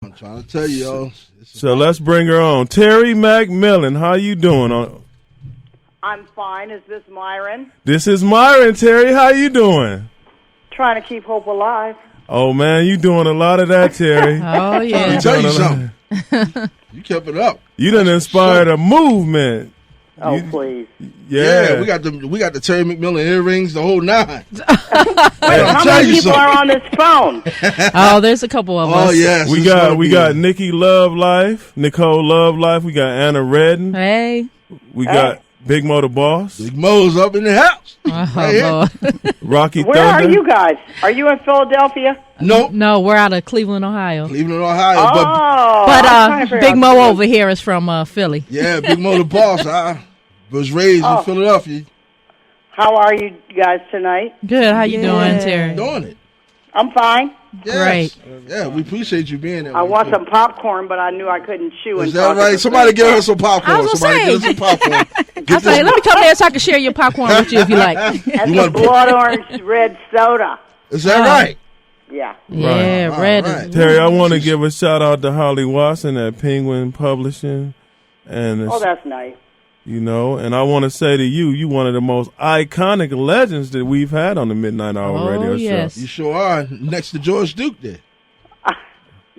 I'm trying to tell you, yo. So let's bring her on. Terry McMillan, how you doing? I'm fine. Is this Myron? This is Myron, Terry. How you doing? Trying to keep hope alive. Oh, man, you doing a lot of that, Terry. Oh, yeah. Let me tell you something. You kept it up. You done inspired a movement. Oh, please. Yeah. We got the Terry McMillan earrings, the whole nine. Wait, how many people are on this phone? Oh, there's a couple of us. Oh, yes. We got Nikki Love Life, Nicole Love Life. We got Anna Redden. Hey. We got Big Mo the Boss. Big Mo's up in the house. Oh, Right here. Lord. Rocky Where Thunder. are you guys? Are you in Philadelphia? Nope. No, we're out of Cleveland, Ohio. Cleveland, Ohio. Oh, But I'm trying to figure Big out Mo who- over here is from Philly. Yeah, Big Mo the boss. I was raised in Philadelphia. How are you guys tonight? Good. How you doing, Terry? Doing it. I'm fine. Yes. Yeah, we appreciate you being there. I want some popcorn, but I knew I couldn't chew. Is that right? Somebody get her some popcorn. I was Somebody gonna get her some popcorn. I was like, let me come there so I can share your popcorn with you if you like. That's You a want- blood orange red soda. Is that right? Yeah. Yeah, Right. red. All right. Terry, I want to give a shout out to Holly Watson at Penguin Publishing. And Oh, that's nice. and I want to say to you one of the most iconic legends that we've had on the Midnight Hour radio yes. show. You sure are. Next to George Duke there.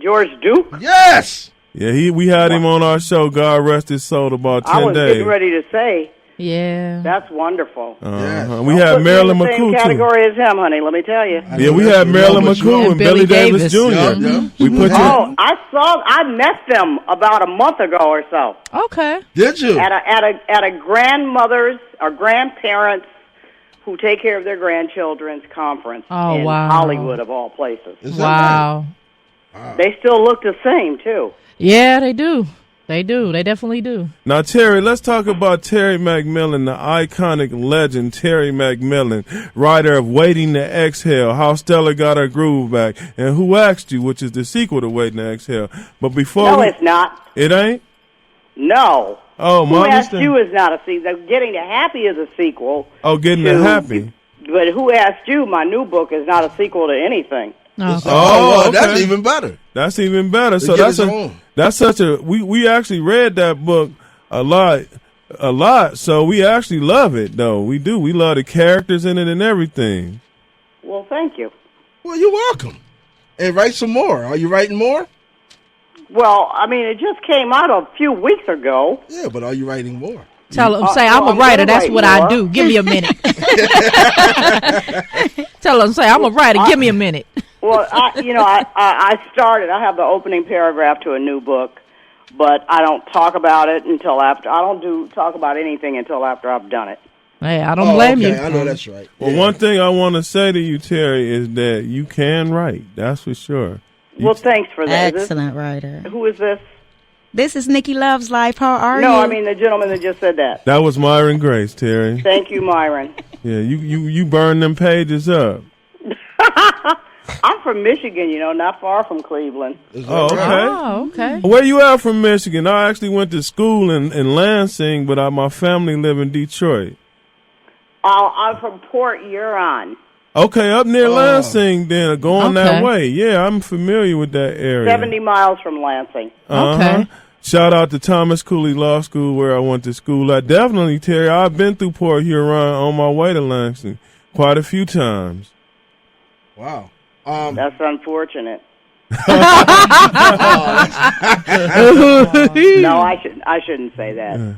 George Duke? Yes. Yeah, we had him on our show, God rest his soul, about 10 I was days. getting ready to say, Yeah. that's wonderful. Yeah. We Don't had put me Marilyn in the same McCoo, too. category as him, honey, let me tell you. Yeah, we had Marilyn McCoo and Billy Davis Jr. Yeah. We put Oh, I met them about a month ago or so Okay. Did you? at a grandmother's or grandparents who take care of their grandchildren's conference Oh, in wow. Hollywood of all places. Is that Wow. They still look the same too. Yeah, they do. They do. They definitely do. Now, Terry, let's talk about Terry McMillan, the iconic legend, Terry McMillan, writer of Waiting to Exhale, How Stella Got Her Groove Back, and Who Asked You, which is the sequel to Waiting to Exhale. But before No, it's not. It ain't? No. Oh, Who my Asked mistake. You is not a sequel. Getting to Happy is a sequel. Oh, Getting to- to Happy. But Who Asked You, my new book, is not a sequel to anything. Okay. Oh, okay. that's even better. That's even better. So get that's his own. such a we actually read that book a lot. So we actually love it though. We do. We love the characters in it and everything. Well, thank you. Well, you're welcome. And write some more. Are you writing more? Well, I mean, it just came out a few weeks ago. Yeah, but are you writing more? Tell them, say, well, I'm a I'm writer. gonna That's write what I more. do. Give me a minute. Tell them, say, I'm a writer. Give me a minute. Well, I started. I have the opening paragraph to a new book, but I don't talk about it until after. I don't talk about anything until after I've done it. Hey, I don't blame okay. you. I know that's right. Well, one thing I want to say to you, Terry, is that you can write. That's for sure. Well, thanks for that. Excellent writer. Who is this? This is Nikki Loves Life. How are you? No, I mean the gentleman that just said that. That was Myron Grace, Terry. Thank you, Myron. Yeah, you burn them pages up. I'm from Michigan, not far from Cleveland. Oh, okay. Oh, okay. Where you at from Michigan? I actually went to school in Lansing, but my family live in Detroit. I'm from Port Huron, Okay, up near Lansing, then going that Okay. way. Yeah, I'm familiar with that area. 70 miles from Lansing. Okay. Shout out to Thomas Cooley Law School where I went to school at. Definitely, Terry, I've been through Port Huron on my way to Lansing quite a few times. Wow. That's unfortunate. No, I shouldn't say that.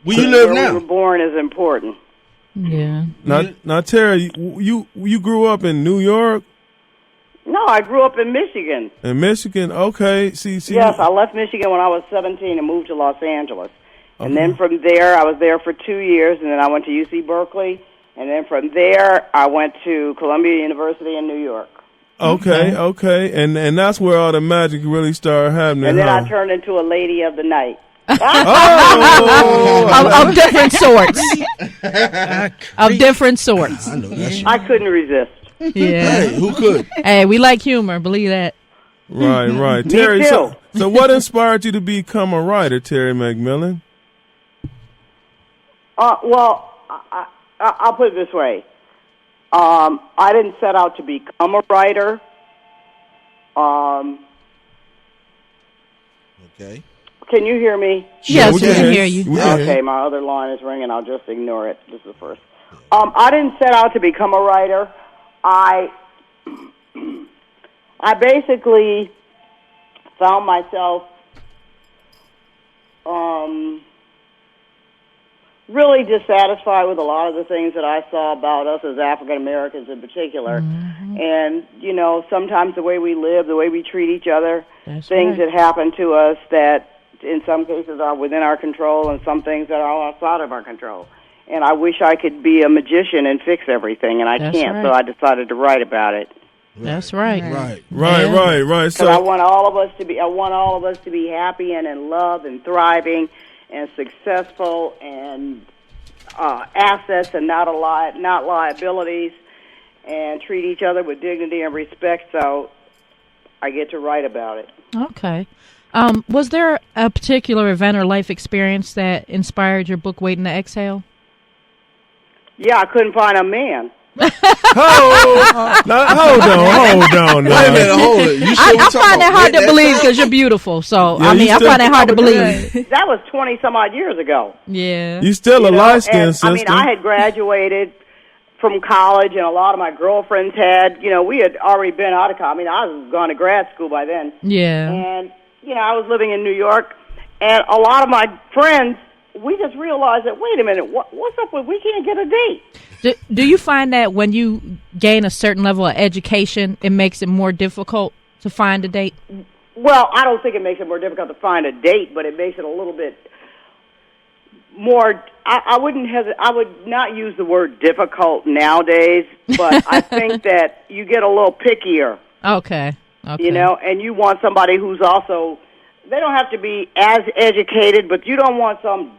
Where you live Where now? we were born is important. Yeah. Now, Terry, you grew up in New York No, I grew up in Michigan. and Michigan. Okay, see. Yes, I left Michigan when I was 17 and moved to Los Angeles. And then from there, I was there for 2 years, and then I went to UC Berkeley. And then from there, I went to Columbia University in New York. Okay, and that's where all the magic really started happening. And then huh? I turned into a lady of the night. Oh, Of different sorts. Of different sorts. I know that's I couldn't resist. Yeah. Hey, who could? Hey, we like humor. Believe that. right. Terry, too. so what inspired you to become a writer, Terry McMillan? Well, I'll put it this way. I didn't set out to become a writer. Okay. Can you hear me? Yes, we can hear you. Okay, my other line is ringing. I'll just ignore it. This is the first. I didn't set out to become a writer. I basically found myself really dissatisfied with a lot of the things that I saw about us as African Americans in particular. Mm-hmm. And, sometimes the way we live, the way we treat each other, things that happen to us that in some cases are within our control and some things that are outside of our control. And I wish I could be a magician and fix everything, and I can't, so I decided to write about it. That's right. Right. So I want all of us to be happy and in love and thriving and successful and assets and not liabilities, and treat each other with dignity and respect. So I get to write about it. Okay. Was there a particular event or life experience that inspired your book, Waiting to Exhale? Yeah, I couldn't find a man. Hold on. Wait a minute, hold it. I find it hard to believe because you're beautiful. So, I find it hard to believe. That was 20-some-odd years ago. Yeah. You still a light-skinned sister. I had graduated from college, and a lot of my girlfriends had, we had already been out of college. I was gone to grad school by then. Yeah. And, I was living in New York, and a lot of my friends, we just realized that, wait a minute, what's up with we can't get a date? Do you find that when you gain a certain level of education, it makes it more difficult to find a date? Well, I don't think it makes it more difficult to find a date, but it makes it a little bit more. I would not use the word difficult nowadays, but I think that you get a little pickier. Okay. And you want somebody who's also. They don't have to be as educated, but you don't want somebody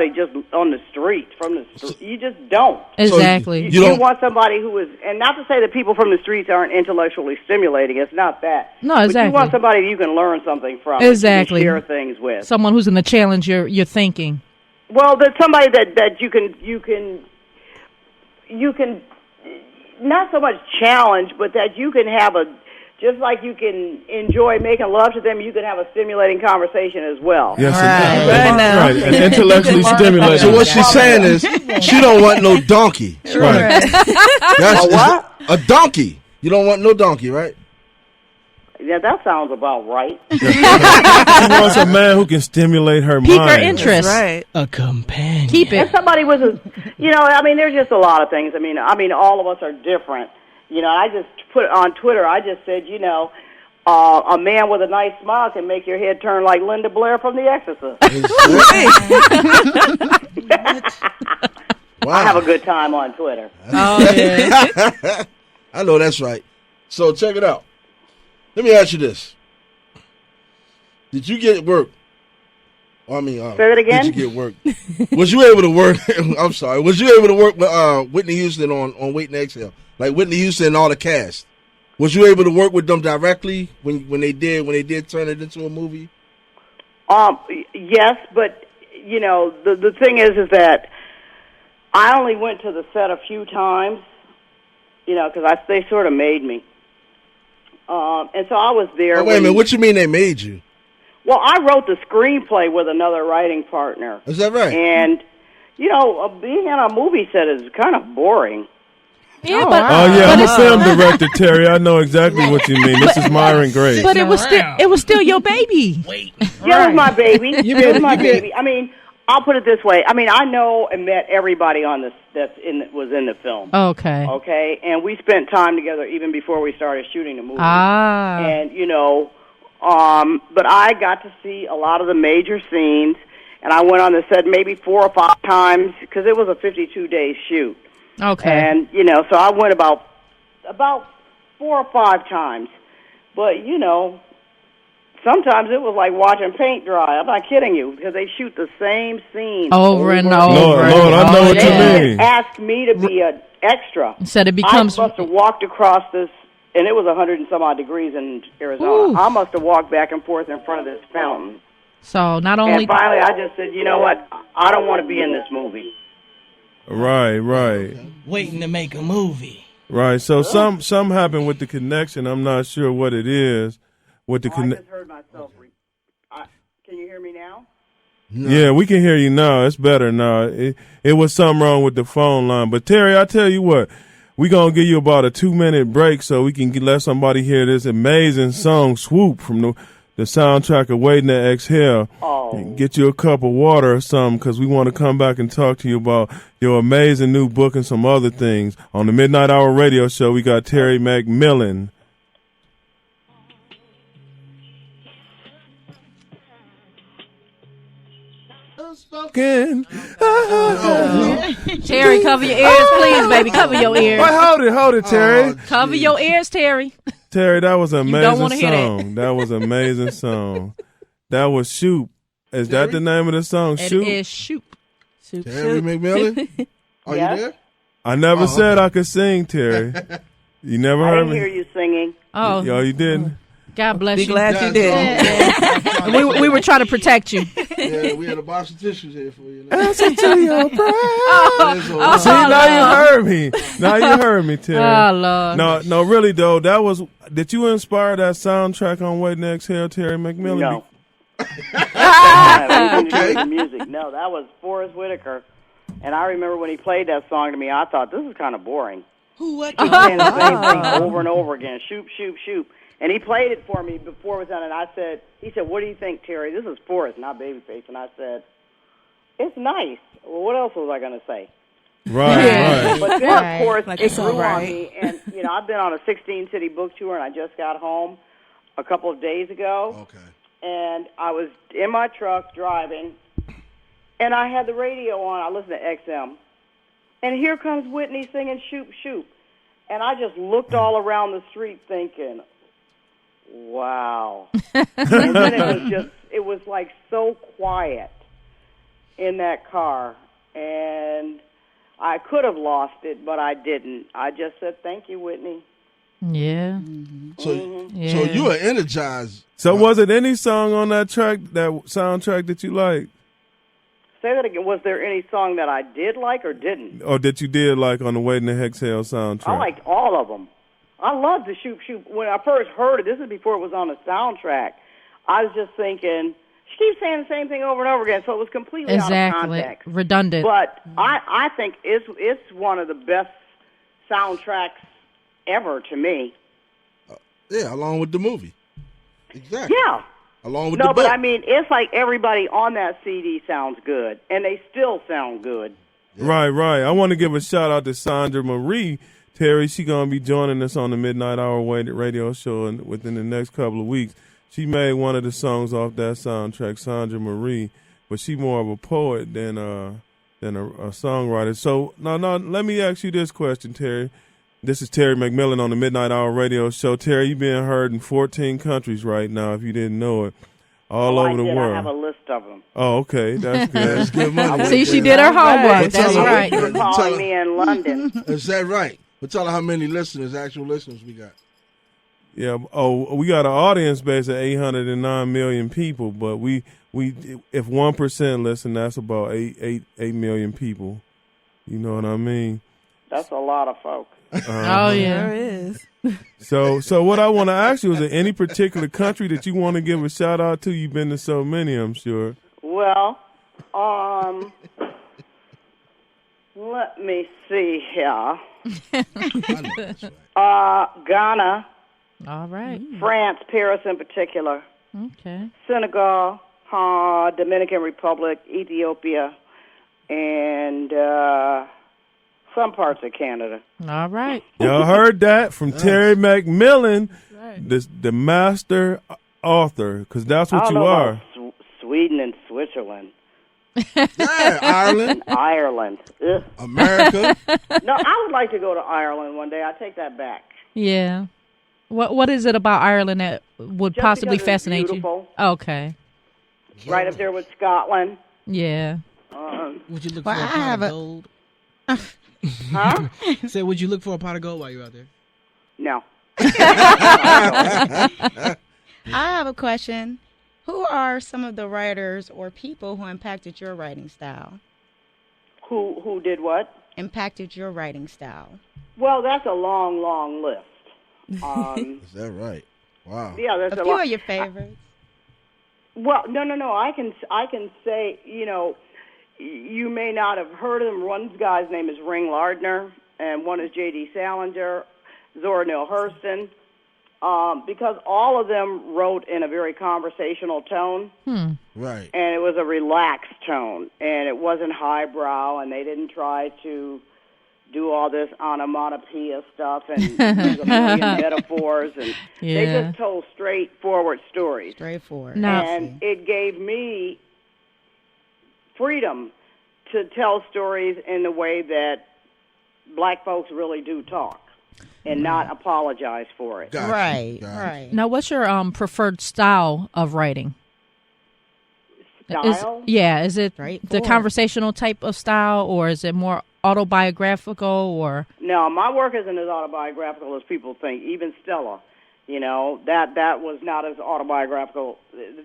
just on the street, from the street. You just don't. Exactly. So you want somebody who is, and not to say that people from the streets aren't intellectually stimulating. It's not that. No, exactly. But you want somebody you can learn something from. Exactly. And share things with. Someone who's in the challenge you're thinking. Well, there's somebody that you can not so much challenge, but that you can have just like you can enjoy making love to them, you can have a stimulating conversation as well. Yes, right. And intellectually stimulating. So what she's saying is she don't want no donkey. Right. A what? A donkey. You don't want no donkey, right? Yeah, that sounds about right. She wants a man who can stimulate her Pique mind. her interest. That's right. A companion. Keep it. And somebody with there's just a lot of things. I mean, all of us are different. I just put on Twitter, I just said, a man with a nice smile can make your head turn like Linda Blair from The Exorcist. Wow. I have a good time on Twitter. Oh, yeah. I know that's right. So check it out. Let me ask you this. Did you get work? Say that again? Did you get work? Was you able to work? I'm sorry. Was you able to work with Whitney Houston on Waiting to Exhale? Like Whitney Houston and all the cast. Was you able to work with them directly when they did turn it into a movie? Yes, but the thing is that I only went to the set a few times, because they sort of made me, and so I was there. Oh, wait a minute, what you mean they made you? Well, I wrote the screenplay with another writing partner. Is that right? And being on a movie set is kind of boring. Yeah, I'm a film director, Terry. I know exactly what you mean. This is Myron Gray. But it was still your baby. Yeah, it was my baby. It was my baby. I mean, I'll put it this way. I mean, I know and met everybody on this was in the film. Okay. Okay, and we spent time together even before we started shooting the movie. And but I got to see a lot of the major scenes, and I went on the set maybe 4 or 5 times because it was a 52-day shoot. Okay. And, so I went about 4 or 5 times. But, sometimes it was like watching paint dry. I'm not kidding you, because they shoot the same scene over and over. Lord, I know what you mean. They asked me to be an extra. Said it becomes. I must have walked across this, and it was 100 and some odd degrees in Arizona. Ooh. I must have walked back and forth in front of this fountain. So not only. And finally, I just said, you know what? I don't want to be in this movie. Right. Waiting to make a movie. Right. So some happen with the connection. I'm not sure what it is. with the I just heard myself. Can you hear me now? No. Yeah, we can hear you now. It's better now. It was something wrong with the phone line. But Terry, I tell you what, we gonna give you about a 2-minute break so we can let somebody hear this amazing song "Swoop" from the soundtrack of Waiting to Exhale. Oh. Get you a cup of water or something, because we want to come back and talk to you about your amazing new book and some other things. On the Midnight Hour radio show, we got Terry McMillan. Spoken. Terry, cover your ears, please, baby. Cover your ears. Wait, hold it, Terry. Cover your ears, Terry. Terry, that was an You don't amazing wanna hear that. song. That was an amazing song. That was Shoot. Is Terry? that the name of the song? It Shoot. is shoot. Shoot, Terry shoot. McMillan? Are Yes? you there? I never Oh, said okay. I could sing, Terry. You never I heard didn't me? hear you singing. Oh, Yo, you didn't? God bless Be you. glad you did. We were trying to protect you. Yeah, we had a box of tissues here for you. Answer to your prayer. Oh, See, now you heard me. Now you heard me, Terry. Oh, Lord. No, really though. That was. Did you inspire that soundtrack on Waiting to Exhale, Terry McMillan? No. Anything to do with the music. No, that was Forrest Whitaker. And I remember when he played that song to me, I thought, this is kind of boring. Who what? He's saying the same thing over and over again. Shoot, shoot, shoot. And he played it for me before it was done, and he said, what do you think, Terry? This is Forrest, not Babyface. And I said, it's nice. Well, what else was I going to say? Right. But then, Right. of course, Like, it it's all grew on right. me. And, I've been on a 16-city book tour, and I just got home a couple of days ago. Okay. And I was in my truck driving, and I had the radio on. I listened to XM. And here comes Whitney singing Shoop, Shoop. And I just looked all around the street thinking, wow. And then it was like so quiet in that car. And I could have lost it, but I didn't. I just said, thank you, Whitney. Yeah. So Yeah. you are energized. So was it any song on that track, that soundtrack that you liked? Say that again. Was there any song that I did like or didn't? Or that you did like on the Waiting to Exhale soundtrack? I liked all of them. I loved the Shoop Shoop. When I first heard it, this is before it was on the soundtrack, I was just thinking, she keeps saying the same thing over and over again, so it was completely out of Exactly. context. Redundant. But I think it's one of the best soundtracks ever to me. Yeah, along with the movie. Exactly. Yeah. Along with No, the but book. I mean, it's like everybody on that CD sounds good, and they still sound good. Right. I want to give a shout out to Sandra Marie. Terry, she going to be joining us on the Midnight Hour radio show within the next couple of weeks. She made one of the songs off that soundtrack, Sandra Marie, but she more of a poet than a songwriter. So, now, let me ask you this question, Terry. This is Terry McMillan on the Midnight Hour radio show. Terry, you're being heard in 14 countries right now, if you didn't know it, all over the world. I have a list of them. Oh, okay. That's good. That's good money. See, she did her homework. But That's tell her- right. You're calling me in London. Is that right? But tell her how many actual listeners we got. Yeah. Oh, we got an audience base of 809 million people, but we if 1% listen, that's about 8 million people. You know what I mean? That's a lot of folk. Oh, yeah. There is. So what I want to ask you is there any particular country that you want to give a shout out to? You've been to so many, I'm sure. Well, let me see here. I know that's right. Ghana, All right. France, Paris in particular, Okay. Senegal, Dominican Republic, Ethiopia, and some parts of Canada. All right. Y'all heard that from Terry McMillan, the master author, because that's I what don't you know are. about Sweden and Switzerland. Yeah, Ireland, Ireland. Ugh. America. No, I would like to go to Ireland one day. I take that back. Yeah. What is it about Ireland that would Just possibly because it's fascinate beautiful. you? Okay. Right up there with Scotland. Yeah. Would you look Well, for a I pot have of a- gold? Huh? Say, would you look for a pot of gold while you're out there? No. I have a question. Who are some of the writers or people who impacted your writing style? Who did what? Impacted your writing style. Well, that's a long, long list. Is that right? Wow. Yeah, there's A few of your favorites. Well, no. I can say, you may not have heard of them. One guy's name is Ring Lardner, and one is J.D. Salinger, Zora Neale Hurston, because all of them wrote in a very conversational tone. Right. And it was a relaxed tone, and it wasn't highbrow, and they didn't try to do all this onomatopoeia stuff and use a million metaphors, and they just told straightforward stories. Straightforward. And it gave me freedom to tell stories in the way that black folks really do talk and not apologize for it. Gotcha. Right. Now, what's your preferred style of writing? Style? Is it the conversational type of style, or is it more autobiographical, or? No, my work isn't as autobiographical as people think. Even Stella, that was not as autobiographical.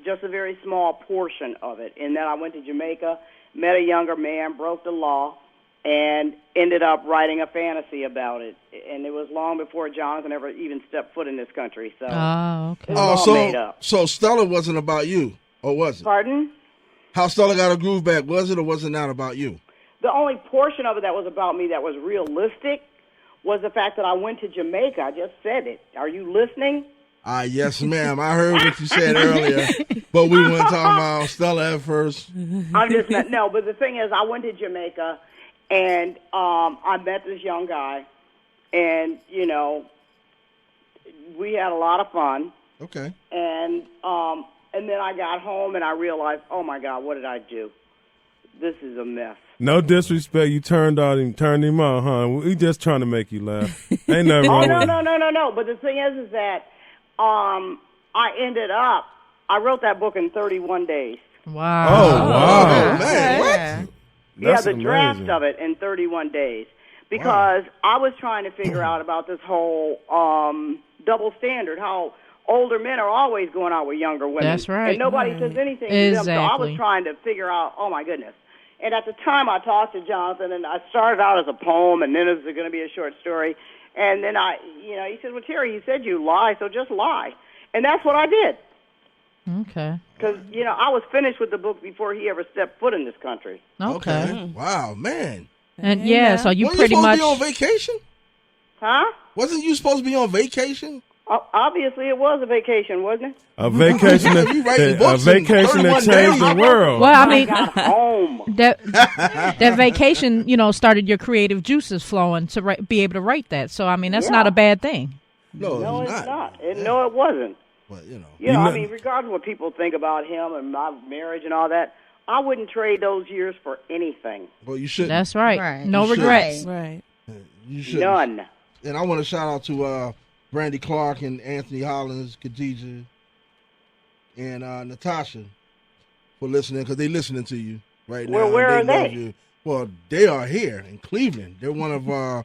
Just a very small portion of it. And then I went to Jamaica, met a younger man, broke the law, and ended up writing a fantasy about it. And it was long before Jonathan ever even stepped foot in this country. So okay. it was all made up. So Stella wasn't about you, or was it? Pardon? How Stella Got a Groove Back, was it or was it not about you? The only portion of it that was about me that was realistic was the fact that I went to Jamaica. I just said it. Are you listening? Yes, ma'am. I heard what you said earlier, but we weren't talking about Stella at first. I'm just not, no, but the thing is, I went to Jamaica, and I met this young guy, and, we had a lot of fun. Okay. And then I got home, and I realized, oh, my God, what did I do? This is a mess. No disrespect, you turned him out, huh? We just trying to make you laugh. Ain't nothing wrong with it. No. But the thing is that I wrote that book in 31 days. Wow. Oh, wow. Oh, man, what? The draft of it in 31 days. Because I was trying to figure out about this whole double standard, how older men are always going out with younger women. That's right. And nobody says anything to them. So I was trying to figure out, oh, my goodness. And at the time, I talked to Jonathan, and I started out as a poem, and then it was going to be a short story. And then he said, well, Terry, you said you lie, so just lie. And that's what I did. Okay. Because, I was finished with the book before he ever stepped foot in this country. Okay. Wow, man. And so you Wasn't pretty you supposed much to be on vacation? Huh? Wasn't you supposed to be on vacation? Obviously, it was a vacation, wasn't it? A vacation that changed the world. Well, I mean, I got home. that vacation, started your creative juices flowing to be able to write that. So, I mean, that's not a bad thing. No, it's not. No, it wasn't. But, I mean, regardless of what people think about him and my marriage and all that, I wouldn't trade those years for anything. Well, you shouldn't. That's right. No regrets. Right. You shouldn't. None. And I want to shout out to Brandy Clark and Anthony Hollins, Khadijah, and Natasha for listening, because they're listening to you right now. Well, where are they? You. Well, they are here in Cleveland. They're one of our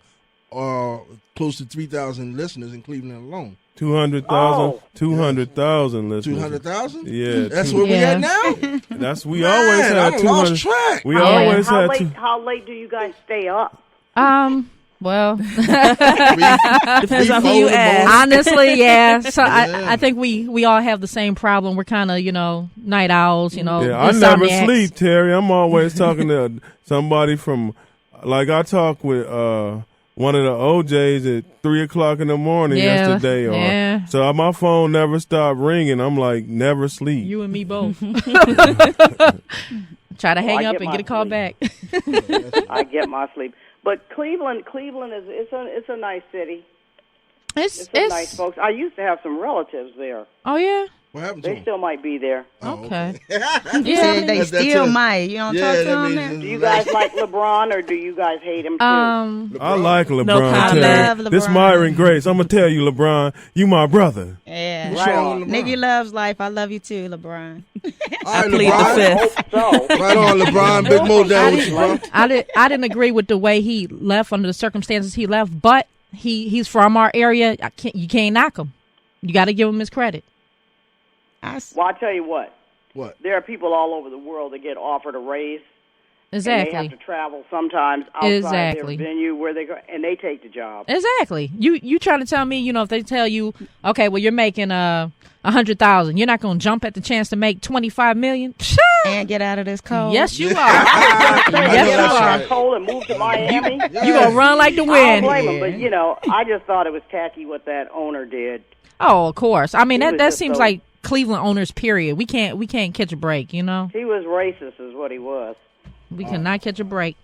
close to 3,000 listeners in Cleveland alone. 200,000 listeners. 200,000? Yeah. That's where we at now? We always had 200. Lost track. We always had How late do you guys stay up? Well, depends on who you ask. Honestly, yeah. So I think we all have the same problem. We're kind of, night owls, Yeah, I never sleep, Terry. I'm always talking to somebody from, I talked with one of the OJs at 3 o'clock in the morning yesterday. So my phone never stopped ringing. I'm like, never sleep. You and me both. Try to hang up and get a call back. I get my sleep. But Cleveland is it's a nice city. It's nice, folks. I used to have some relatives there. Oh yeah. What happened to They them? still might be there. Okay. Yeah, they still might. You don't talk to them there? Do you guys like LeBron or do you guys hate him too? I like LeBron. No comment. Terry. I love LeBron. This Myron Grace. I'm gonna tell you, LeBron, you my brother. Yeah. Right on. Nigga loves life. I love you too, LeBron. All right, plead the LeBron. fifth. So, Right on, LeBron. Big Mo down with you, bro. I didn't agree with the way he left under the circumstances he left, but he's from our area. You can't knock him. You got to give him his credit. well, I tell you what. What? There are people all over the world that get offered a raise, Exactly. And they have to travel sometimes outside Exactly. their venue where they go, and they take the job. Exactly. You trying to tell me, if they tell you, okay, well, you're making $100,000, you're not going to jump at the chance to make $25 million? And get out of this cold. Yes, you are. Yes, you are. cold and move to Miami. You gonna run like the I wind? don't blame him, but I just thought it was tacky what that owner did. Oh, of course. I mean, He was that just seems so- like Cleveland owners. Period. We can't catch a break. He was racist, is what he was. We cannot catch a break.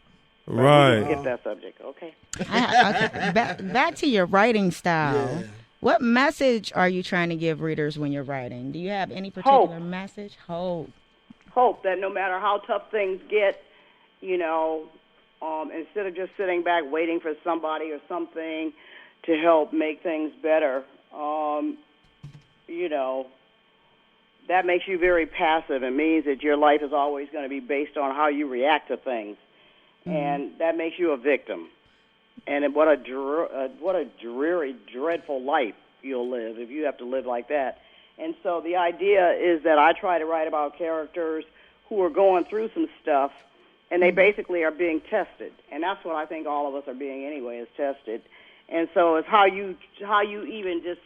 Right. Skip that subject, okay? Okay. Back to your writing style. Yeah. What message are you trying to give readers when you're writing? Do you have any particular message? Hope. Hope that no matter how tough things get, instead of just sitting back waiting for somebody or something to help make things better, that makes you very passive. It means that your life is always going to be based on how you react to things, and that makes you a victim. And what a dreary, dreadful life you'll live if you have to live like that. And so the idea is that I try to write about characters who are going through some stuff, and they basically are being tested. And that's what I think all of us are being anyway, is tested. And so it's how you even just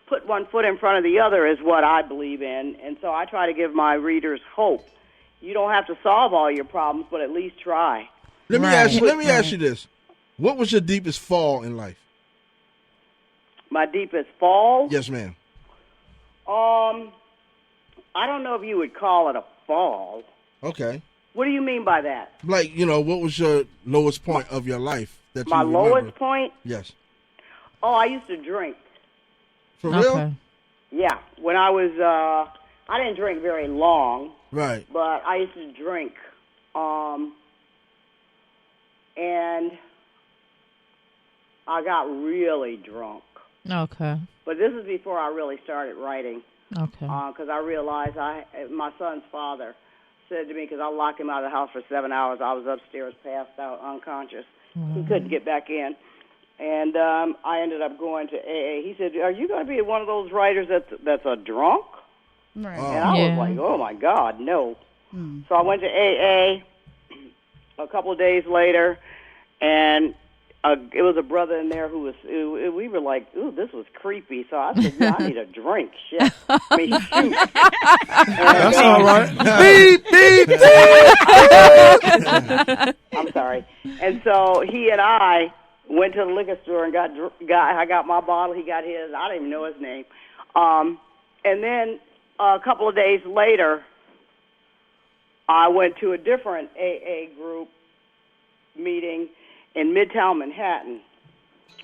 put one foot in front of the other is what I believe in. And so I try to give my readers hope. You don't have to solve all your problems, but at least try. Let me ask you this. What was your deepest fall in life? My deepest fall? Yes, ma'am. I don't know if you would call it a fall. Okay. What do you mean by that? Like, what was your lowest point of your life that you My remember? lowest point? Yes. Oh, I used to drink. For real? Okay. Yeah. When I was, I didn't drink very long, Right. but I used to drink. And I got really drunk. Okay. But this is before I really started writing. Okay. Because I realized my son's father said to me, because I locked him out of the house for 7 hours, I was upstairs passed out, unconscious. He couldn't get back in. And I ended up going to AA. He said, are you going to be one of those writers that's a drunk? Right. And I was like, oh, my God, no. So I went to AA a couple of days later, and it was a brother in there we were like, ooh, this was creepy. So I said, I need a drink. Shit. I mean, shoot. That's all right. Beep, beep, beep. I'm sorry. And so he and I went to the liquor store and I got my bottle. He got his. I don't even know his name. And then a couple of days later, I went to a different AA group meeting in Midtown Manhattan,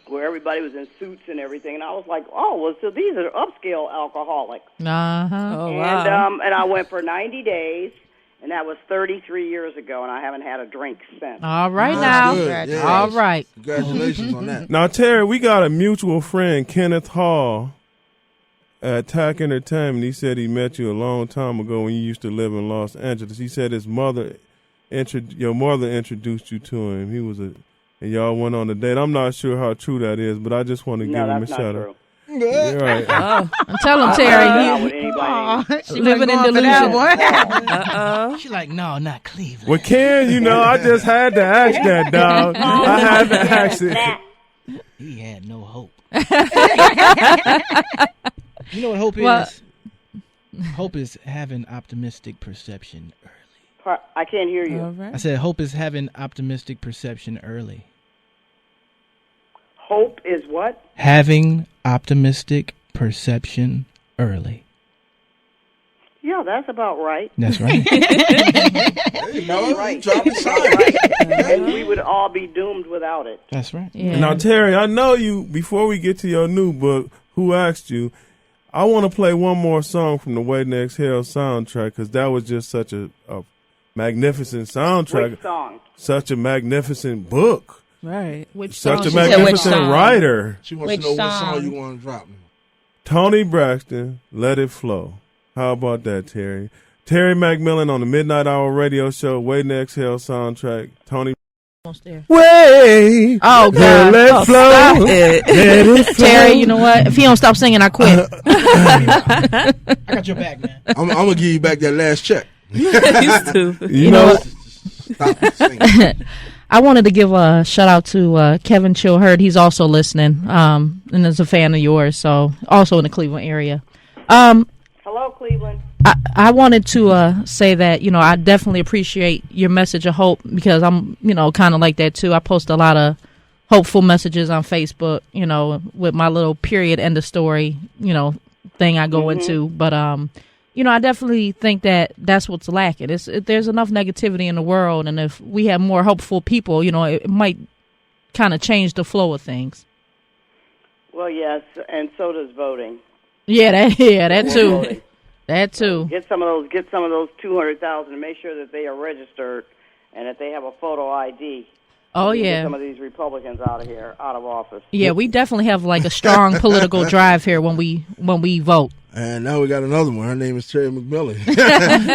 where everybody was in suits and everything. And I was like, oh, well, so these are upscale alcoholics. Uh-huh. Oh, wow. And I went for 90 days, and that was 33 years ago, and I haven't had a drink since. All right That's now. good. Yeah. All right. Congratulations on that. Now, Terry, we got a mutual friend, Kenneth Hall, at TAC Entertainment. He said he met you a long time ago when you used to live in Los Angeles. He said your mother introduced you to him. And y'all went on a date. I'm not sure how true that is, but I just want to give him a shout out. Yeah, right. Tell him, Terry. Not with anybody. She Living in wasn't going for that delusion. one. Uh-oh. She's like, no, not Cleveland. Well, Ken, I just had to ask that, dog. I had to ask it. He had no hope. You know what hope is? Hope is having optimistic perception early. I can't hear you. All right. I said hope is having optimistic perception early. Hope is what? Having optimistic perception early. Yeah, that's about right. That's right. Right. Drop the sign. And we would all be doomed without it. That's right. Yeah. Now, Terry, I know you, before we get to your new book, Who Asked You, I want to play one more song from the Wait and Exhale soundtrack, because that was just such a magnificent soundtrack. Which song? Such a magnificent book. Right. Which Such song? a She said which magnificent song? writer. She wants Which to know what song? song you want to drop. Tony Braxton, Let It Flow. How about that, Terry? Terry McMillan on the Midnight Hour radio show, Wait and Exhale soundtrack. Tony. Almost there. Wait. Oh, God. Let it flow. Stop it. Let it flow. Terry, you know what? If he don't stop singing, I quit. I got your back, man. I'm going to give you back that last check. He's stupid. You know, Stop singing. I wanted to give a shout out to Kevin Chilhurt. He's also listening, and is a fan of yours. So also in the Cleveland area. Hello, Cleveland. I wanted to say that, I definitely appreciate your message of hope, because I'm, kind of like that too. I post a lot of hopeful messages on Facebook, with my little period end of story, thing I go into. But, I definitely think that that's what's lacking. There's enough negativity in the world, and if we have more hopeful people, it might kind of change the flow of things. Well, yes, and so does voting. Yeah, that too. Voting. That too. Get some of those 200,000 and make sure that they are registered and that they have a photo ID. Oh Get yeah. some of these Republicans out of office. Yeah, we definitely have like a strong political drive here when we vote. And now we got another one. Her name is Terry McMillan.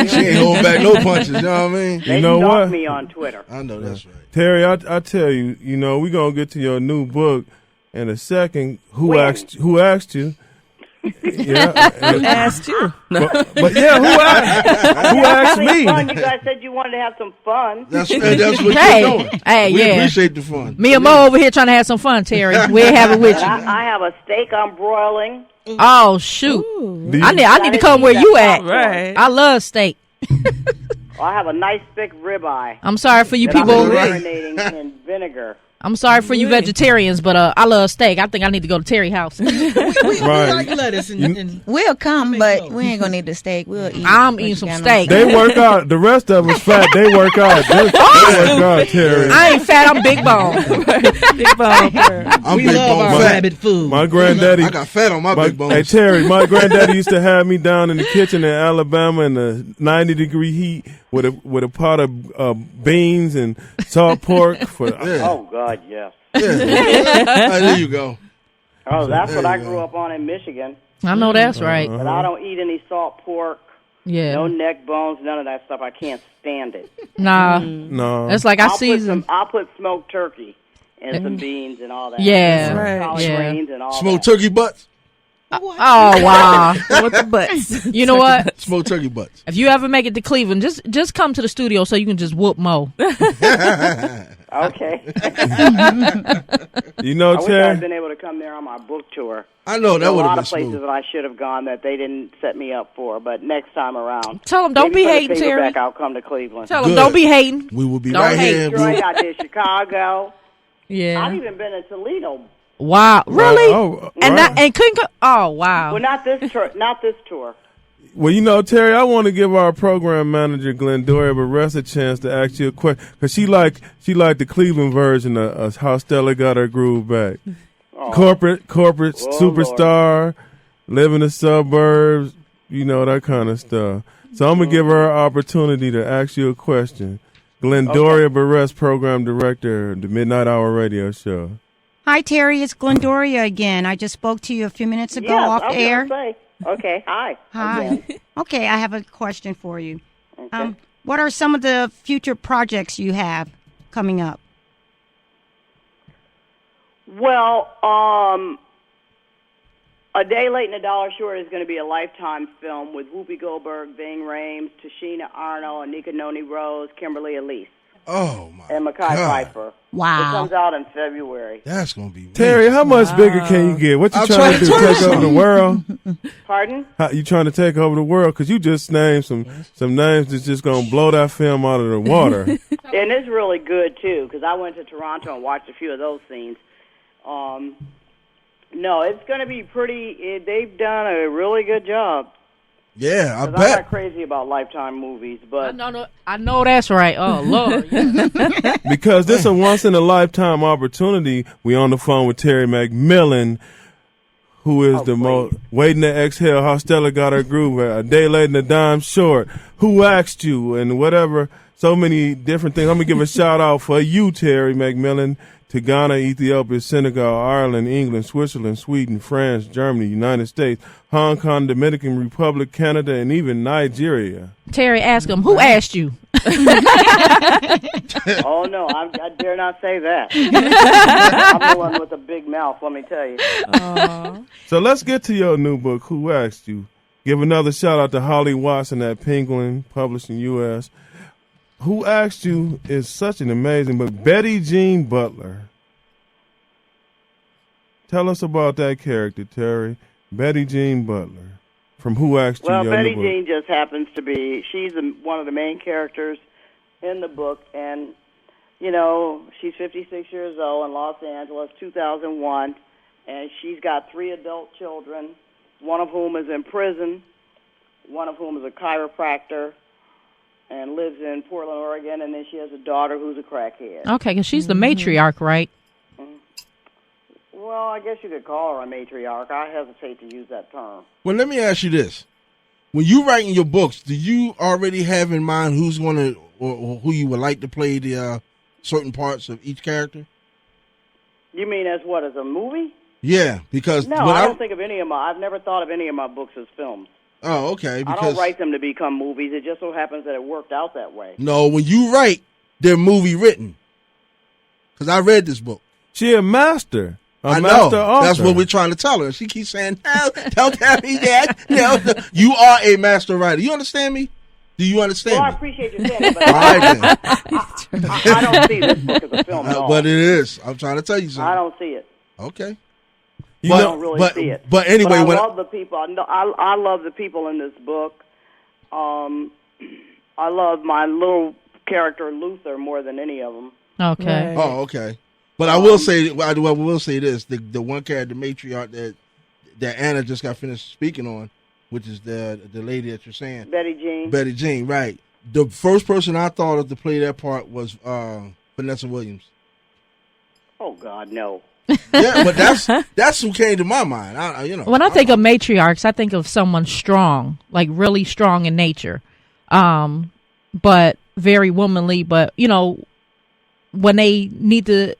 She ain't holding back no punches. You know what I mean? They You know stalk what? me on Twitter. I know that's right. Terry, I tell you, we're going to get to your new book in a second. Who When? asked you? Yeah. Asked you. But yeah, who asked me? Fun. You guys said you wanted to have some fun. That's what Hey, you're doing. hey, We yeah. appreciate the fun. Me and Mo over here trying to have some fun, Terry. We'll have it with you. I have a steak I'm broiling. Oh shoot! Do you- I need to come where you at. Right. I love steak. I have a nice thick ribeye. I'm sorry for you that I'm people. marinating in vinegar. I'm sorry for you vegetarians, but I love steak. I think I need to go to Terry's house. We Right. like lettuce and We'll come, but we ain't gonna need the steak. We'll eat. I'm what eating you some got on steak. They work out. The rest of us fat. They work out. They work out, Terry. I ain't fat. I'm big bone. Big bone. I'm we big love bone our fat. rabbit food. My granddaddy. I got fat on my big bones. Hey Terry, my granddaddy used to have me down in the kitchen in Alabama in the 90-degree heat with a pot of beans and salt pork for. Yeah. Oh God, yes. Yeah. There you go. Oh, that's what There I you grew go. up on in Michigan. I know that's right. But I don't eat any salt pork, Yeah. no neck bones, none of that stuff. I can't stand it. Nah. No. That's like I season. I'll put smoked turkey and some beans and all that. Yeah. Right. Collard Yeah. greens and all Smoked that. turkey butts. Oh wow. With the butts. You know what? Smoked turkey butts. If you ever make it to Cleveland, just come to the studio so you can just whoop Mo. Okay. You know, I wish I Terry. had been able to come there on my book tour. I know There that are would a have lot been of places smooth. that I should have gone that they didn't set me up for, but next time around. Tell them don't maybe be for the hating, Terry. paperback, I'll come to Cleveland. Tell them Good. don't be hating. We will be Don't right hate here. Detroit, I did Chicago. I've Yeah. even been to Toledo. Wow. Really? Oh, And right. and couldn't go. Oh wow. Well, not this tour. Not this tour. Well, Terry, I want to give our program manager, Glendoria Barres, a chance to ask you a question because she liked the Cleveland version of how Stella got her groove back. Oh. Corporate Oh, superstar, live in the suburbs, that kind of stuff. So I'm gonna give her an opportunity to ask you a question. Glendoria Barres, program director of the Midnight Hour Radio Show. Hi, Terry. It's Glendoria again. I just spoke to you a few minutes ago Yes, off I was air. gonna say. Okay, hi. Hi. Again. Okay, I have a question for you. Okay. What are some of the future projects you have coming up? Well, A Day Late and a Dollar Short is going to be a Lifetime film with Whoopi Goldberg, Ving Rhames, Tashina Arnold, Anika Noni Rose, Kimberly Elise, Oh my and Mackay God. Pfeiffer. Wow. It comes out in February. That's gonna be Terry, how much bigger can you get? What you I'm trying to do? trying to Take over the world? Pardon? How, you trying to take over the world? Because you just named some names that's just going to blow that film out of the water. And it's really good, too, because I went to Toronto and watched a few of those scenes. No, it's going to be pretty. They've done a really good job. Yeah, I 'Cause I'm bet. not crazy about Lifetime movies, but I know that's right. Oh Lord. Because this is a once-in-a-lifetime opportunity. We on the phone with Terry McMillan, who is the most waiting to exhale. How Stella got her groove. A day late and a dime short. Who asked you? And whatever. So many different things. I'm gonna give a shout out for you, Terry McMillan, to Ghana, Ethiopia, Senegal, Ireland, England, Switzerland, Sweden, France, Germany, United States, Hong Kong, Dominican Republic, Canada, and even Nigeria. Terry, ask him who asked you. oh no, I dare not say that. I'm the one with a big mouth, let me tell you. So let's get to your new book, Who Asked You? Give another shout out to Holly Watson at Penguin Publishing U.S. Who Asked You is such an amazing book. Betty Jean Butler. Tell us about that character, Terry. Betty Jean Butler. From Who Asked You? Well, Betty Jean just happens to be, she's one of the main characters in the book, and, you know, she's 56 years old in Los Angeles, 2001, and she's got 3 adult children, one of whom is in prison, one of whom is a chiropractor, and lives in Portland, Oregon, and then she has a daughter who's a crackhead. Okay, because she's the matriarch, right? Well, I guess you could call her a matriarch. I hesitate to use that term. Well, let me ask you this. When you writing your books, do you already have in mind who's going to, or who you would like to play the certain parts of each character? You mean as what, as a movie? Yeah, because... No, I don't think of any of I've never thought of any of my books as films. Oh, okay. I don't write them to become movies. It just so happens that it worked out that way. No, when you write, they're movie written. Because I read this book. She a master. I master know. author. That's what we're trying to tell her. She keeps saying, no, don't tell me that. No. You are a master writer. You understand me? Do you understand Well, me? I appreciate you saying it, but All right, I don't see this book as a film at all. But it is. I'm trying to tell you something. I don't see it. Okay. I don't really see it. But anyway, I love the people. I love the people in this book. I love my little character Luther more than any of them. Okay. Right. Oh, okay. But I will say, I will say this: the one character, the matriarch that Anna just got finished speaking on, which is the lady that you're saying, Betty Jean. Betty Jean, right? The first person I thought of to play that part was Vanessa Williams. Oh God, no. Yeah, but that's who came to my mind. When I think of matriarchs, I think of someone strong, like really strong in nature, but very womanly. But you know, when they need to,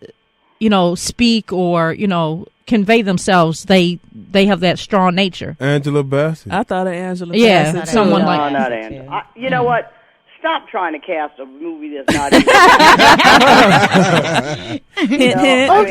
you know, speak or you know convey themselves, they have that strong nature. Angela Bassett. I thought of Angela Bassett. Bassett. Someone No, like not Angela. You know what? Stop trying to cast a movie that's not even.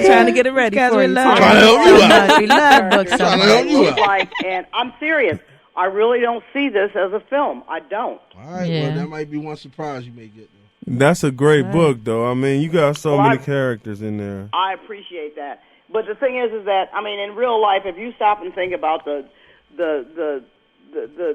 Trying to get it ready for you. Trying to help you out. We love books. Trying to help you out. And I'm serious. I really don't see this as a film. I don't. All right, well, that might be one surprise you may get. That's a great book, though. I mean, you got so many characters in there. I appreciate that. But the thing is that, I mean, in real life, if you stop and think about the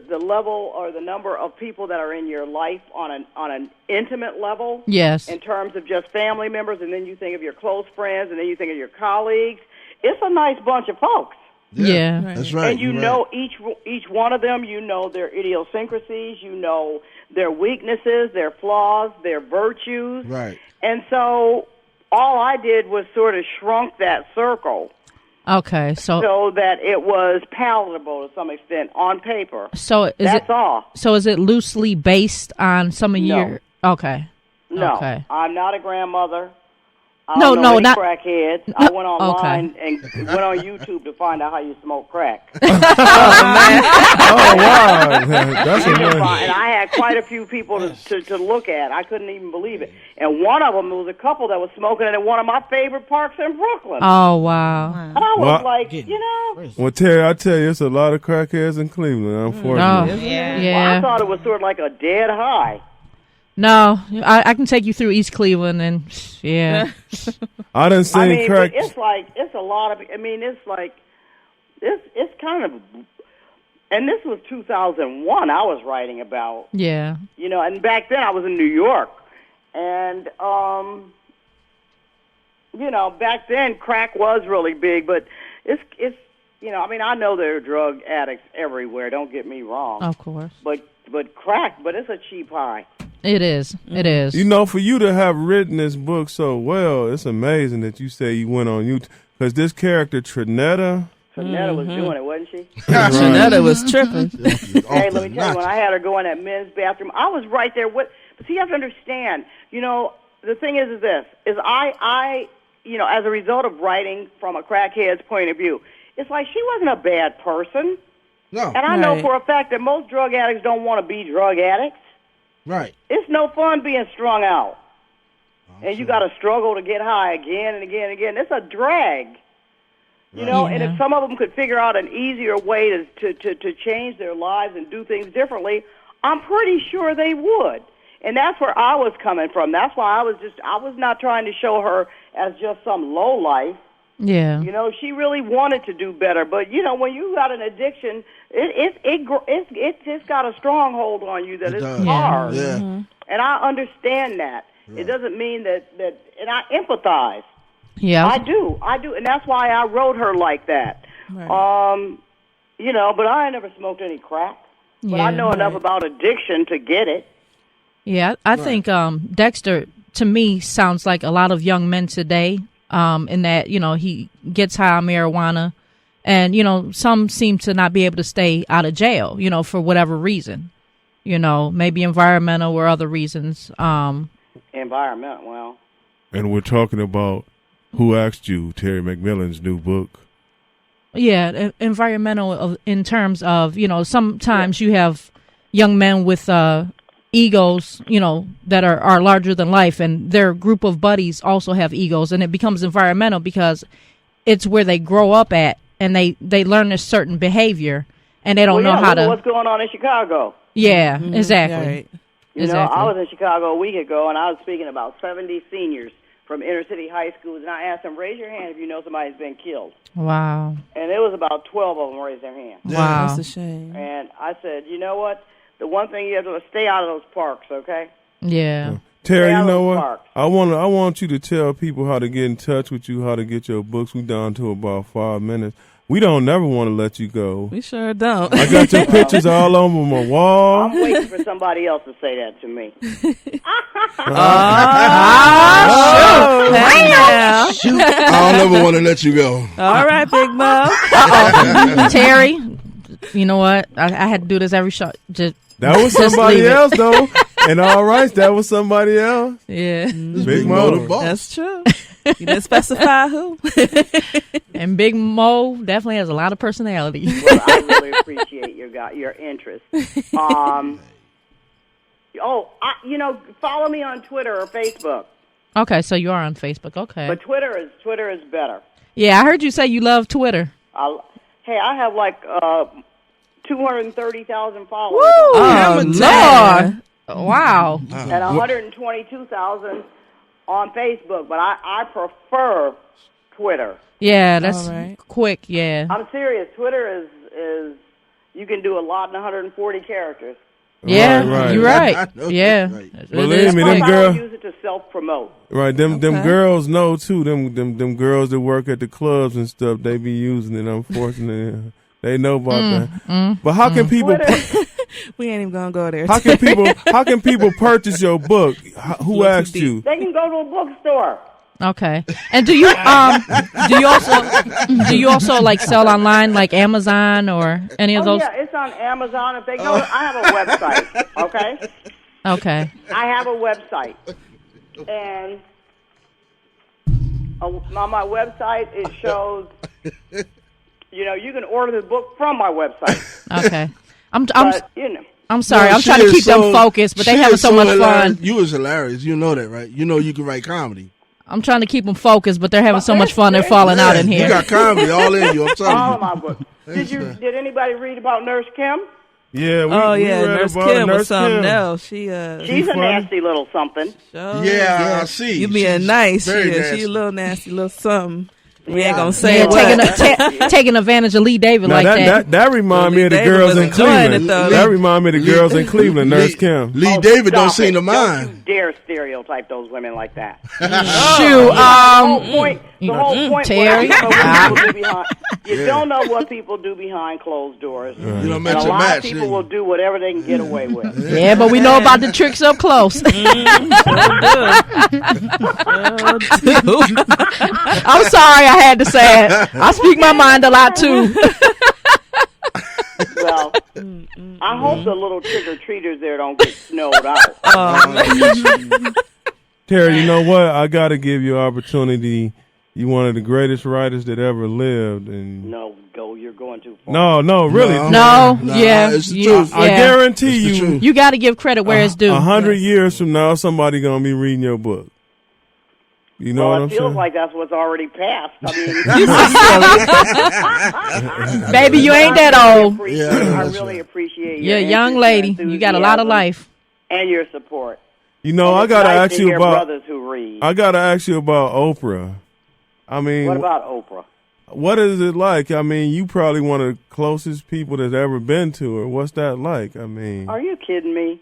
level or the number of people that are in your life on an intimate level, yes, in terms of just family members, and then you think of your close friends, and then you think of your colleagues, it's a nice bunch of folks. Yeah. That's right. And you know each one of them, you know their idiosyncrasies, you know their weaknesses, their flaws, their virtues. Right. And so all I did was sort of shrunk that circle. Okay, so that it was palatable to some extent on paper. So that's all. So is it loosely based on some of your? Okay. No. Okay. I'm not a grandmother. I No, don't know any not crackheads. I went online and went on YouTube to find out how you smoke crack. Oh wow, that's amazing. And I had quite a few people to look at. I couldn't even believe it. And one of them was a couple that was smoking it in one of my favorite parks in Brooklyn. Oh wow. And I was like, you know. Well, Terry, I tell you, it's a lot of crackheads in Cleveland. Unfortunately. Well, I thought it was sort of like a dead high. No, I can take you through East Cleveland and yeah. I didn't see crack. It's a lot of. I mean, it's kind of. And this was 2001. I was writing about. Yeah. You know, and back then I was in New York, and you know, back then crack was really big, but it's you know, I mean, I know there are drug addicts everywhere. Don't get me wrong. Of course. But crack, but it's a cheap high. It is. It is. You know, for you to have written this book so well, it's amazing that you say you went on YouTube. Because this character, Trinetta was doing it, wasn't she? Trinetta was tripping. Hey, let me tell you, when I had her go in that men's bathroom, I was right there with. But see, you have to understand. You know, the thing is this: I, you know, as a result of writing from a crackhead's point of view, it's like she wasn't a bad person. No. And I know for a fact that most drug addicts don't want to be drug addicts. Right. It's no fun being strung out. And you got to struggle to get high again and again and again. It's a drag. You know, and if some of them could figure out an easier way to change their lives and do things differently, I'm pretty sure they would. And that's where I was coming from. That's why I was not trying to show her as just some low life. Yeah. You know, she really wanted to do better. But, you know, when you got an addiction, it's just got a stronghold on you that it's hard. Yeah. And I understand that. Right. It doesn't mean that, and I empathize. Yeah. I do. And that's why I wrote her like that. Right. You know, but I ain't never smoked any crack. But I know enough about addiction to get it. Yeah, I think Dexter, to me, sounds like a lot of young men today, in that, you know, he gets high on marijuana, and, you know, some seem to not be able to stay out of jail, you know, for whatever reason. You know, maybe environmental or other reasons. Environment, well. And we're talking about Who Asked You, Terry McMillan's new book. Yeah, environmental in terms of, you know, sometimes you have young men with egos, you know, that are larger than life, and their group of buddies also have egos, and it becomes environmental because it's where they grow up at, and they learn a certain behavior, and they don't know how to. What's going on in Chicago? Yeah, exactly. Right. You know, I was in Chicago a week ago, and I was speaking about 70 seniors from inner city high schools, and I asked them, raise your hand if you know somebody's been killed. Wow. And it was about 12 of them raised their hand. Wow. That's a shame. And I said, you know what? The one thing you have to stay out of those parks, okay? Yeah. Terry, you know what? I want you to tell people how to get in touch with you, how to get your books. We down to about 5 minutes. We don't never want to let you go. We sure don't. I got your pictures all over my wall. I'm waiting for somebody else to say that to me. Shoot. I don't ever want to let you go. All right, Big Mo. Terry, you know what? I had to do this every shot. That was somebody else, though. And all right, that was somebody else. Yeah. Big Mo, the boss. That's true. You didn't specify who. And Big Mo definitely has a lot of personality. Well, I really appreciate your interest. You know, follow me on Twitter or Facebook. Okay, so you are on Facebook. Okay. But Twitter is better. Yeah, I heard you say you love Twitter. Hey, I have like 230,000 followers. Woo! Oh, Lord. Wow. And 122,000 on Facebook, but I prefer Twitter. Yeah, that's quick, yeah. I'm serious. Twitter is you can do a lot in 140 characters. Yeah, right. You're right. Yeah. Right. Well, them I don't use it to self-promote. Right, them girls know too. Them girls that work at the clubs and stuff, they be using it. Unfortunately, they know about that. But how can people? We ain't even gonna go there. How can people purchase your book? Who asked you? They can go to a bookstore. Okay. And do you also like sell online, like Amazon or any of those? Yeah, it's on Amazon. If they go, I have a website. Okay. Okay. I have a website, and on my website it shows. You know, you can order the book from my website. Okay. I'm sorry. No, I'm trying to keep them focused, but they having so much fun. You was hilarious. You know that, right? You know you can write comedy. I'm trying to keep them focused, but they're having so much fun. They're falling out in here. You got comedy all in you. I'm telling you. All my books. Did anybody read about Nurse Kim? Yeah. We read Nurse about Kim was something Kim. else. She's a nasty little something. Yeah, I see. You being nice. Nasty. She a little nasty little something. We ain't gonna say taking advantage of Lee David now like that. That remind me of the girls in Cleveland. That remind me of the girls in Cleveland. Nurse Kim. Lee David don't seem to mind. Don't you dare stereotype those women like that. Shoot. The whole point. Terry. You don't know what people do behind closed doors. You don't and mention a lot match, of people will do whatever they can get away with. Yeah, but we know about the tricks up close. I'm sorry I had to say it. I speak my mind a lot too. Well, I hope the little trick-or-treaters there don't get snowed out. Terry, you know what? I got to give you an opportunity. You're one of the greatest writers that ever lived. And You're going too far. No, really. No, it's the truth. I guarantee you. You got to give credit where it's due. 100 years from now, somebody going to be reading your book. You know what I'm saying? It feels like that's what's already passed. I mean, baby, you ain't that old. I really appreciate you. You're a young lady. You got a lot of life. And your support. You know, And I it's gotta nice ask to you hear about. brothers who read. I gotta ask you about Oprah. I mean, What about Oprah? what is it like? I mean, you probably one of the closest people that's ever been to her. What's that like? I mean, Are you kidding me?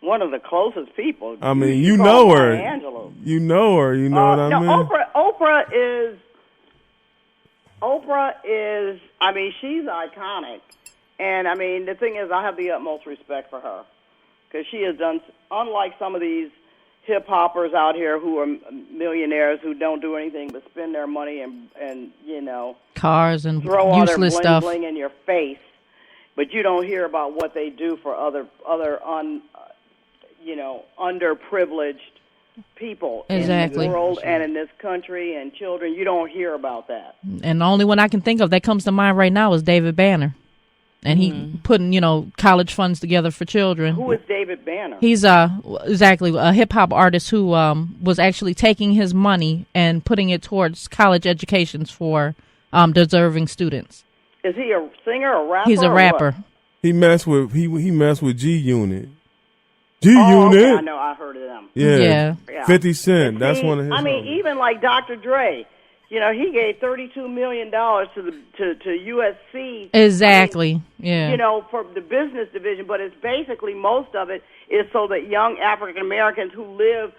One of the closest people. I mean, you you call know Maya her. Angelou. You know her. You know what I no, mean? Oprah is, I mean, she's iconic. And, I mean, the thing is, I have the utmost respect for her. Because she has done, unlike some of these hip-hoppers out here who are millionaires who don't do anything but spend their money and you know, Cars and throw all their useless stuff. bling in your face. But you don't hear about what they do for other underprivileged people Exactly. in the world and in this country and children. You don't hear about that. And the only one I can think of that comes to mind right now is David Banner. And he putting, college funds together for children. Who is David Banner? He's exactly a hip hop artist who was actually taking his money and putting it towards college educations for deserving students. Is he a singer or rapper? He's a rapper. He messed with G Unit. Okay, I know. I heard of them. Yeah. Yeah. 50 Cent. That's See, one of his. I mean, even like Dr. Dre, he gave $32 million to USC. Exactly. I mean, for the business division, but it's basically most of it is so that young African Americans who live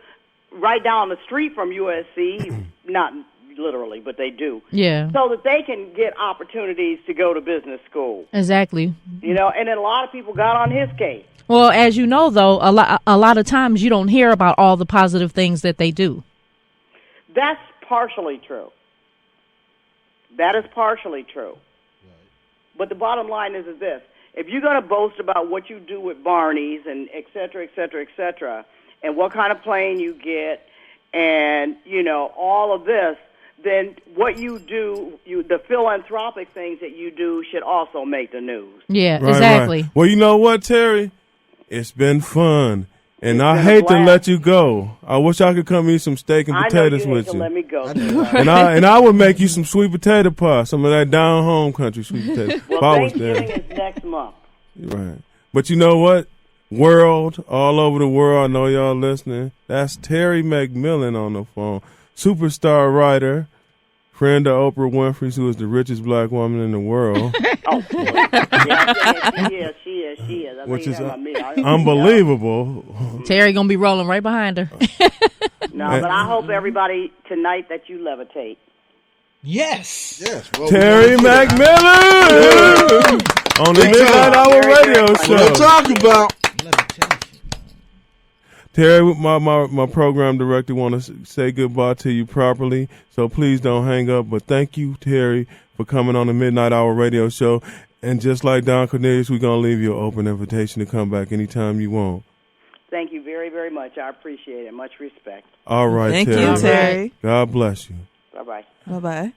right down the street from USC, not literally, but they do. Yeah. So that they can get opportunities to go to business school. Exactly. And then a lot of people got on his case. Well, as you know, though, a lot of times you don't hear about all the positive things that they do. That's partially true. That is partially true. But the bottom line is this. If you're going to boast about what you do with Barney's and et cetera, et cetera, et cetera, and what kind of plane you get and, all of this, then what you do, the philanthropic things that you do should also make the news. Yeah, exactly. Right. Well, you know what, Terry? It's been fun. And I hate to let you go. I wish I could come eat some steak and potatoes with you. Let me go. and I would make you some sweet potato pie, some of that down home country sweet potato. Well, Thanksgiving is next month. Right. But you know what? World, all over the world, I know y'all listening. That's Terry McMillan on the phone. Superstar writer, friend of Oprah Winfrey, who is the richest black woman in the world. She is. Which is unbelievable. Terry gonna be rolling right behind her. No, but I hope everybody tonight that you levitate. Yes. Well, Terry McMillan on the Midnight Hour radio show. What talk about? Terry, my program director, want to say goodbye to you properly, so please don't hang up. But thank you, Terry, for coming on the Midnight Hour radio show. And just like Don Cornelius, we're going to leave you an open invitation to come back anytime you want. Thank you very, very much. I appreciate it. Much respect. All right, Thank Terry. you, Terry. God bless you. Bye-bye. Bye-bye.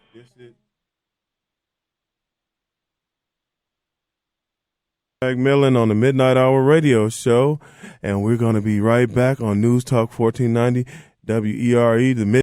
McMillan on the Midnight Hour radio show, and we're going to be right back on News Talk 1490 WERE, the